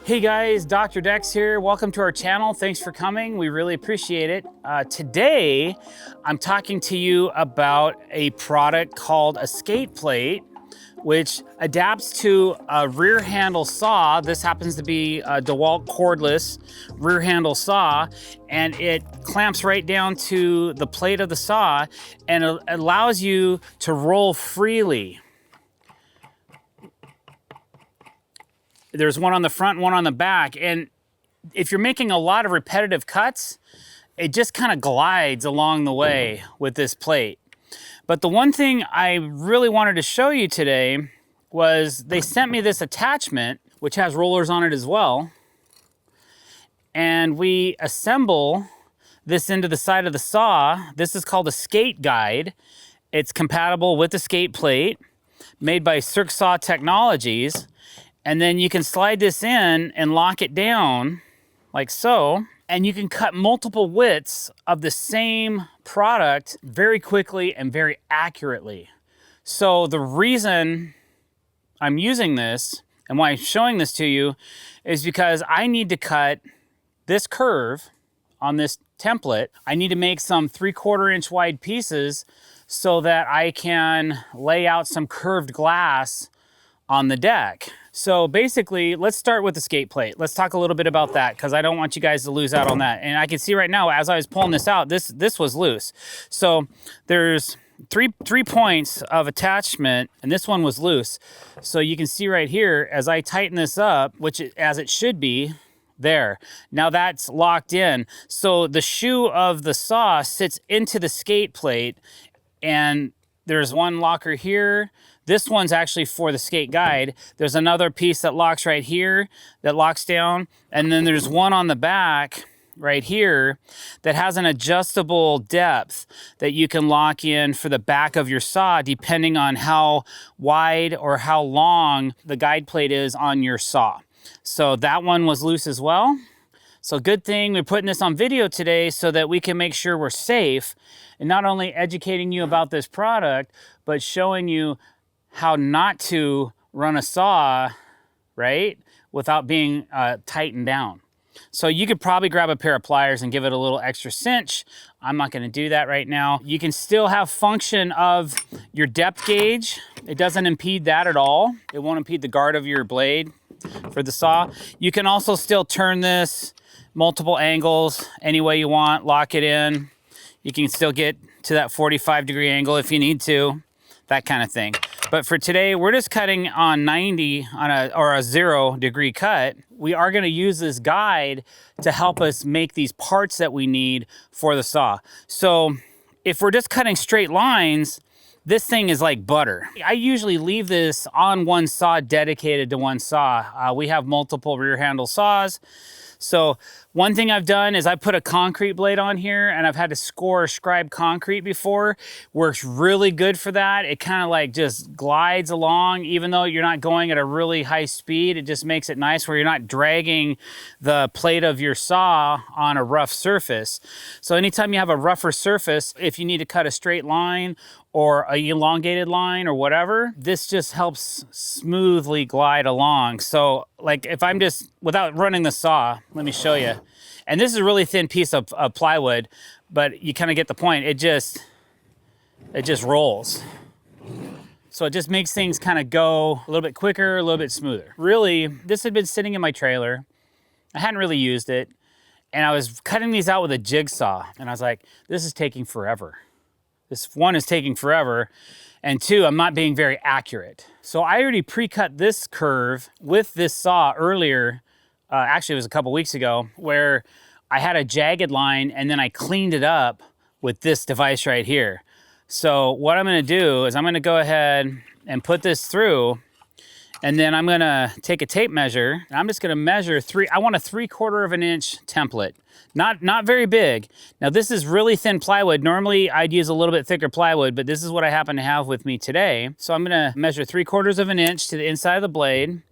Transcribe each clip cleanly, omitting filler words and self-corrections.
Hey guys, Dr. Decks here. Welcome to our channel. Thanks for coming. We really appreciate it. Today, I'm talking to you about a product called a skate plate, which adapts to a rear handle saw. This happens to be a DeWalt cordless rear handle saw, and it clamps right down to the plate of the saw and it allows you to roll freely. There's one on the front, one on the back. And if you're making a lot of repetitive cuts, it just kind of glides along the way with this plate. But the one thing I really wanted to show you today was they sent me this attachment, which has rollers on it as well. And we assemble this into the side of the saw. This is called a skate guide. It's compatible with the skate plate, made by Circ Saw Technologies. And then you can slide this in and lock it down like so. And you can cut multiple widths of the same product very quickly and very accurately. So the reason I'm using this and why I'm showing this to you is because I need to cut this curve on this template. I need to make some 3/4 inch wide pieces so that I can lay out some curved glass on the deck. So basically, let's start with the skate plate. Let's talk a little bit about that because I don't want you guys to lose out on that. And I can see right now, as I was pulling this out, this was loose. So there's three points of attachment, and this one was loose. So you can see right here, as I tighten this up, as it should be, there. Now that's locked in. So the shoe of the saw sits into the skate plate, and there's one locker here. This one's actually for the skate guide. There's another piece that locks right here that locks down. And then there's one on the back right here that has an adjustable depth that you can lock in for the back of your saw depending on how wide or how long the guide plate is on your saw. So that one was loose as well. So good thing we're putting this on video today so that we can make sure we're safe and not only educating you about this product, but showing you how not to run a saw, right, without being tightened down. So you could probably grab a pair of pliers and give it a little extra cinch. I'm not gonna do that right now. You can still have function of your depth gauge. It doesn't impede that at all. It won't impede the guard of your blade for the saw. You can also still turn this multiple angles any way you want, lock it in. You can still get to that 45-degree angle if you need to, that kind of thing. But for today, we're just cutting on 90 or a 0-degree cut. We are gonna use this guide to help us make these parts that we need for the saw. So if we're just cutting straight lines, this thing is like butter. I usually leave this on one saw dedicated to one saw. We have multiple rear handle saws. So one thing I've done is I put a concrete blade on here, and I've had to scribe concrete before. Works really good for that. It kind of like just glides along, even though you're not going at a really high speed. It just makes it nice where you're not dragging the plate of your saw on a rough surface. So anytime you have a rougher surface, if you need to cut a straight line or a elongated line or whatever, this just helps smoothly glide along. So like if I'm just, without running the saw, let me show you. And this is a really thin piece of plywood, but you kind of get the point. It just rolls. So it just makes things kind of go a little bit quicker, a little bit smoother. Really, this had been sitting in my trailer. I hadn't really used it. And I was cutting these out with a jigsaw. And I was like, this is taking forever. This one is taking forever. And two, I'm not being very accurate. So I already pre-cut this curve with this saw earlier. Actually, it was a couple weeks ago, where I had a jagged line and then I cleaned it up with this device right here. So what I'm gonna do is I'm gonna go ahead and put this through, and then I'm gonna take a tape measure, and I'm just gonna measure I want a 3/4 of an inch template. Not very big. Now this is really thin plywood. Normally I'd use a little bit thicker plywood, but this is what I happen to have with me today. So I'm gonna measure 3/4 of an inch to the inside of the blade.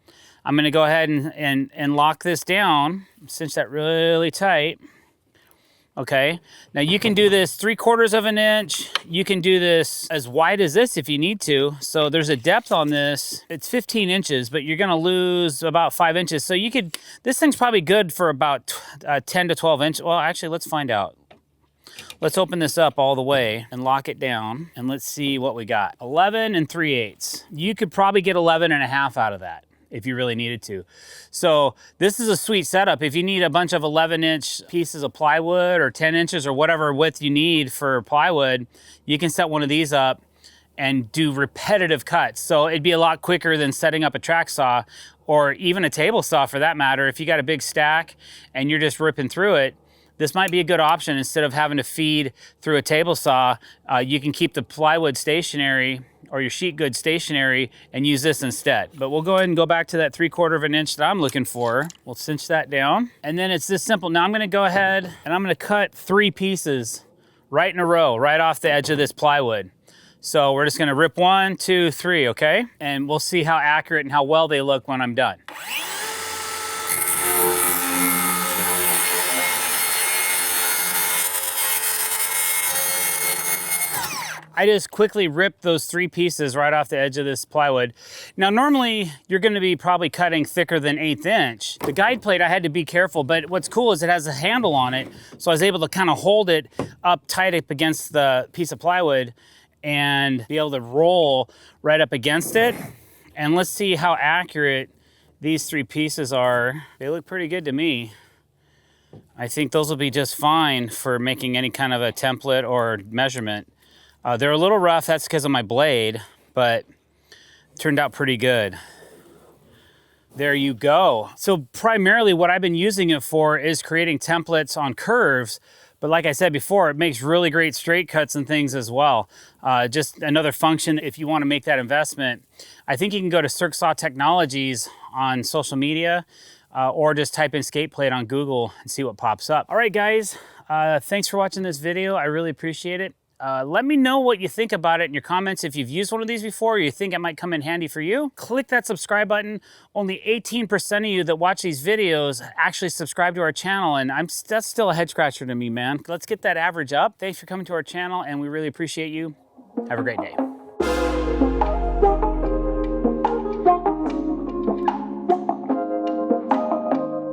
I'm gonna go ahead and lock this down, cinch that really tight. Okay, now you can do this 3/4 of an inch. You can do this as wide as this if you need to. So there's a depth on this. It's 15 inches, but you're gonna lose about 5 inches. So you could, this thing's probably good for about 10 to 12 inches. Well, actually, let's find out. Let's open this up all the way and lock it down, and let's see what we got. 11 3/8. You could probably get 11 1/2 out of that if you really needed to. So this is a sweet setup. If you need a bunch of 11-inch pieces of plywood or 10 inches or whatever width you need for plywood, you can set one of these up and do repetitive cuts. So it'd be a lot quicker than setting up a track saw or even a table saw for that matter. If you got a big stack and you're just ripping through it, this might be a good option. Instead of having to feed through a table saw, you can keep the plywood stationary or your sheet good stationary and use this instead. But we'll go ahead and go back to that 3/4 of an inch that I'm looking for. We'll cinch that down. And then it's this simple. Now I'm gonna go ahead and I'm gonna cut 3 pieces right in a row, right off the edge of this plywood. So we're just gonna rip 1, 2, 3, okay? And we'll see how accurate and how well they look when I'm done. I just quickly ripped those 3 pieces right off the edge of this plywood. Now, normally you're gonna be probably cutting thicker than 1/8 inch. The guide plate, I had to be careful, but what's cool is it has a handle on it. So I was able to kind of hold it up tight up against the piece of plywood and be able to roll right up against it. And let's see how accurate these 3 pieces are. They look pretty good to me. I think those will be just fine for making any kind of a template or measurement. They're a little rough, that's because of my blade, but turned out pretty good. There you go. So primarily what I've been using it for is creating templates on curves, but like I said before, it makes really great straight cuts and things as well. Just another function if you want to make that investment. I think you can go to Circsaw Technologies on social media or just type in skate plate on Google and see what pops up. All right, guys, thanks for watching this video. I really appreciate it. Let me know what you think about it in your comments. If you've used one of these before or you think it might come in handy for you, click that subscribe button. Only 18% of you that watch these videos actually subscribe to our channel, and that's still a head scratcher to me, man. Let's get that average up. Thanks for coming to our channel, and we really appreciate you. Have a great day.